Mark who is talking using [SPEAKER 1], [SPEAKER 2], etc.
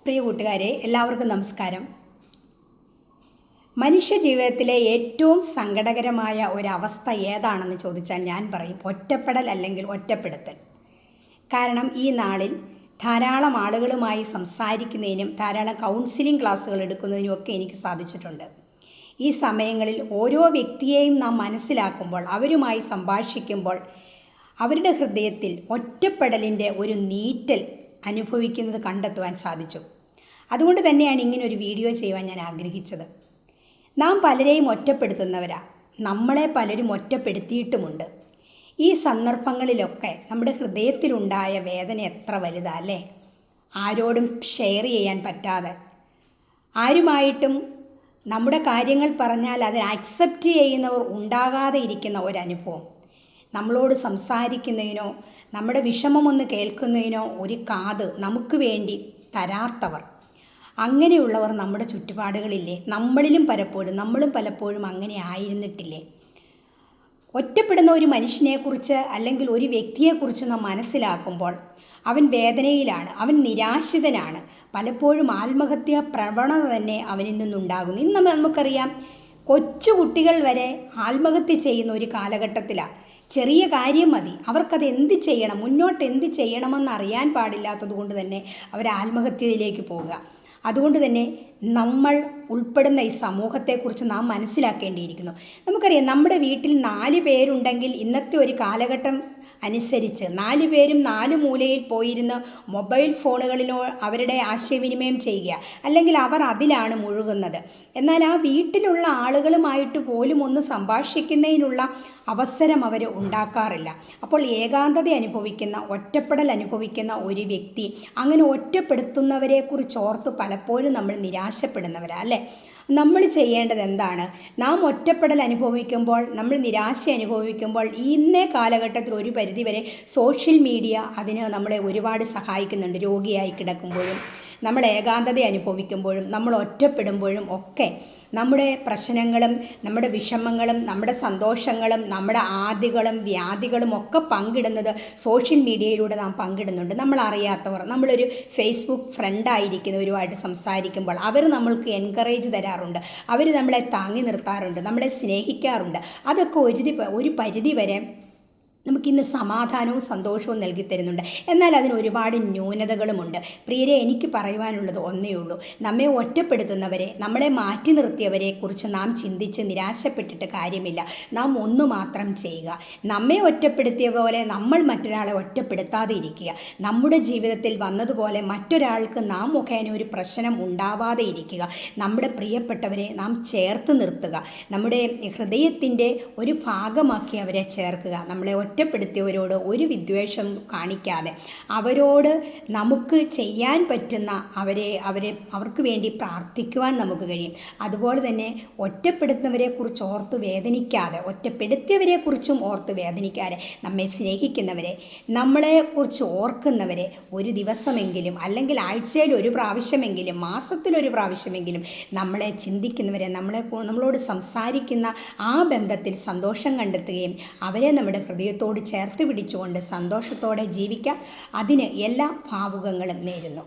[SPEAKER 1] പ്രിയ കൂട്ടുകാരെ, എല്ലാവർക്കും നമസ്കാരം. മനുഷ്യ ജീവിതത്തിലെ ഏറ്റവും സങ്കടകരമായ ഒരവസ്ഥ ഏതാണെന്ന് ചോദിച്ചാൽ ഞാൻ പറയും ഒറ്റപ്പെടൽ അല്ലെങ്കിൽ ഒറ്റപ്പെടുത്തൽ. കാരണം ഈ നാളിൽ ധാരാളം ആളുകളുമായി സംസാരിക്കുന്നതിനും ധാരാളം കൗൺസിലിംഗ് ക്ലാസ്സുകൾ എടുക്കുന്നതിനുമൊക്കെ എനിക്ക് സാധിച്ചിട്ടുണ്ട്. ഈ സമയങ്ങളിൽ ഓരോ വ്യക്തിയെയും നാം മനസ്സിലാക്കുമ്പോൾ, അവരുമായി സംഭാഷിക്കുമ്പോൾ അവരുടെ ഹൃദയത്തിൽ ഒറ്റപ്പെടലിൻ്റെ ഒരു നീറ്റൽ അനുഭവിക്കുന്നത് കണ്ടെത്തുവാൻ സാധിച്ചു. അതുകൊണ്ട് തന്നെയാണ് ഇങ്ങനൊരു വീഡിയോ ചെയ്യുവാൻ ഞാൻ ആഗ്രഹിച്ചത്. നാം പലരെയും ഒറ്റപ്പെടുത്തുന്നവരാ, നമ്മളെ പലരും ഒറ്റപ്പെടുത്തിയിട്ടുമുണ്ട്. ഈ സന്ദർഭങ്ങളിലൊക്കെ നമ്മുടെ ഹൃദയത്തിലുണ്ടായ വേദന എത്ര വലുതാ അല്ലേ? ആരോടും ഷെയർ ചെയ്യാൻ പറ്റാതെ, ആരുമായിട്ടും നമ്മുടെ കാര്യങ്ങൾ പറഞ്ഞാൽ അതിനെ അക്സെപ്റ്റ് ചെയ്യുന്നവർ ഉണ്ടാകാതെ ഇരിക്കുന്ന ഒരനുഭവം. നമ്മളോട് സംസാരിക്കുന്നതിനോ നമ്മുടെ വിഷമമൊന്ന് കേൾക്കുന്നതിനോ ഒരു കാത് നമുക്ക് വേണ്ടി തരാത്തവർ, അങ്ങനെയുള്ളവർ നമ്മുടെ ചുറ്റുപാടുകളില്ലേ? നമ്മളും പലപ്പോഴും അങ്ങനെ ആയിരുന്നിട്ടില്ലേ? ഒറ്റപ്പെടുന്ന ഒരു മനുഷ്യനെക്കുറിച്ച് അല്ലെങ്കിൽ ഒരു വ്യക്തിയെക്കുറിച്ച് നാം മനസ്സിലാക്കുമ്പോൾ അവൻ വേദനയിലാണ്, അവൻ നിരാശിതനാണ്. പലപ്പോഴും ആത്മഹത്യാ പ്രവണത തന്നെ അവനിൽ നിന്നുണ്ടാകുന്നു. ഇന്ന് നമുക്കറിയാം, കൊച്ചു കുട്ടികൾ വരെ ആത്മഹത്യ ചെയ്യുന്ന ഒരു കാലഘട്ടത്തിലാണ്. ചെറിയ കാര്യം മതി, അവർക്കത് എന്ത് ചെയ്യണം, മുന്നോട്ട് എന്ത് ചെയ്യണമെന്ന് അറിയാൻ പാടില്ലാത്തത് കൊണ്ട് തന്നെ അവർ ആത്മഹത്യയിലേക്ക് പോവുക. അതുകൊണ്ട് തന്നെ നമ്മൾ ഉൾപ്പെടുന്ന ഈ സമൂഹത്തെക്കുറിച്ച് നാം മനസ്സിലാക്കേണ്ടിയിരിക്കുന്നു. നമുക്കറിയാം, നമ്മുടെ വീട്ടിൽ 4 പേരുണ്ടെങ്കിൽ ഇന്നത്തെ ഒരു കാലഘട്ടം അനുസരിച്ച് 4 പേരും 4 മൂലയിൽ പോയിരുന്ന് മൊബൈൽ ഫോണുകളിലോ അവരുടെ ആശയവിനിമയം ചെയ്യുക, അല്ലെങ്കിൽ അവർ അതിലാണ് മുഴുകുന്നത്. എന്നാൽ ആ വീട്ടിലുള്ള ആളുകളുമായിട്ട് പോലും ഒന്ന് സംഭാഷിക്കുന്നതിനുള്ള അവസരം അവർ ഉണ്ടാക്കാറില്ല. അപ്പോൾ ഏകാന്തത അനുഭവിക്കുന്ന, ഒറ്റപ്പെടൽ അനുഭവിക്കുന്ന ഒരു വ്യക്തി, അങ്ങനെ ഒറ്റപ്പെടുത്തുന്നവരെക്കുറിച്ച് ഓർത്ത് പലപ്പോഴും നമ്മൾ നിരാശപ്പെടുന്നവരാ അല്ലേ? നമ്മൾ ചെയ്യേണ്ടത് എന്താണ്? നാം ഒറ്റപ്പെടൽ അനുഭവിക്കുമ്പോൾ, നമ്മൾ നിരാശ അനുഭവിക്കുമ്പോൾ, ഇന്നേ കാലഘട്ടത്തിൽ ഒരു പരിധിവരെ സോഷ്യൽ മീഡിയ അതിന് നമ്മളെ ഒരുപാട് സഹായിക്കുന്നുണ്ട്. രോഗിയായി കിടക്കുമ്പോഴും, നമ്മൾ ഏകാന്തത അനുഭവിക്കുമ്പോഴും, നമ്മൾ ഒറ്റപ്പെടുമ്പോഴും ഒക്കെ നമ്മുടെ പ്രശ്നങ്ങളും നമ്മുടെ വിഷമങ്ങളും നമ്മുടെ സന്തോഷങ്ങളും നമ്മുടെ ആദികളും വ്യാധികളും ഒക്കെ പങ്കിടുന്നത് സോഷ്യൽ മീഡിയയിലൂടെ നാം പങ്കിടുന്നുണ്ട്. നമ്മൾ അറിയാത്തവർ, നമ്മളൊരു ഫേസ്ബുക്ക് ഫ്രണ്ടായിരിക്കുന്നവരുമായിട്ട് സംസാരിക്കുമ്പോൾ അവർ നമ്മൾക്ക് എൻകറേജ് തരാറുണ്ട്, അവർ നമ്മളെ താങ്ങി നിർത്താറുണ്ട്, നമ്മളെ സ്നേഹിക്കാറുണ്ട്. അതൊക്കെ ഒരു പരിധി വരെ നമുക്കിന്ന് സമാധാനവും സന്തോഷവും നൽകി തരുന്നുണ്ട്. എന്നാൽ അതിന് ഒരുപാട് ന്യൂനതകളുമുണ്ട്. പ്രിയരെ, എനിക്ക് പറയുവാനുള്ളത് ഒന്നേ ഉള്ളൂ. നമ്മെ ഒറ്റപ്പെടുത്തുന്നവരെ, നമ്മളെ മാറ്റി നിർത്തിയവരെ കുറിച്ച് നാം ചിന്തിച്ച് നിരാശപ്പെട്ടിട്ട് കാര്യമില്ല. നാം ഒന്ന് മാത്രം ചെയ്യുക, നമ്മെ ഒറ്റപ്പെടുത്തിയ പോലെ നമ്മൾ മറ്റൊരാളെ ഒറ്റപ്പെടുത്താതെ ഇരിക്കുക. നമ്മുടെ ജീവിതത്തിൽ വന്നതുപോലെ മറ്റൊരാൾക്ക് നാം മുഖേന ഒരു പ്രശ്നം ഉണ്ടാവാതെ ഇരിക്കുക. നമ്മുടെ പ്രിയപ്പെട്ടവരെ നാം ചേർത്ത് നിർത്തുക, നമ്മുടെ ഹൃദയത്തിൻ്റെ ഒരു ഭാഗമാക്കി അവരെ ചേർക്കുക. നമ്മളെ ഒറ്റപ്പെടുത്തിയവരോട് ഒരു വിദ്വേഷം കാണിക്കാതെ അവരോട് നമുക്ക് ചെയ്യാൻ പറ്റുന്ന അവർക്ക് വേണ്ടി പ്രാർത്ഥിക്കുവാൻ നമുക്ക് കഴിയും. അതുപോലെ തന്നെ ഒറ്റപ്പെടുത്തുന്നവരെക്കുറിച്ച് ഓർത്ത് വേദനിക്കാതെ, ഒറ്റപ്പെടുത്തിയവരെക്കുറിച്ചും ഓർത്ത് വേദനിക്കാതെ, നമ്മെ സ്നേഹിക്കുന്നവരെ, നമ്മളെക്കുറിച്ച് ഓർക്കുന്നവരെ ഒരു ദിവസമെങ്കിലും, അല്ലെങ്കിൽ ആഴ്ചയിൽ ഒരു പ്രാവശ്യമെങ്കിലും, മാസത്തിലൊരു പ്രാവശ്യമെങ്കിലും നമ്മളെ ചിന്തിക്കുന്നവരെ, നമ്മളോട് സംസാരിക്കുന്ന ആ ബന്ധത്തിൽ സന്തോഷം കണ്ടെത്തുകയും അവരെ നമ്മുടെ ഹൃദയത്തോട് ചേർത്ത് പിടിച്ചുകൊണ്ട് സന്തോഷത്തോടെ ജീവിക്കാം. അതിന് എല്ലാ ഭാവുകങ്ങളും നേരുന്നു.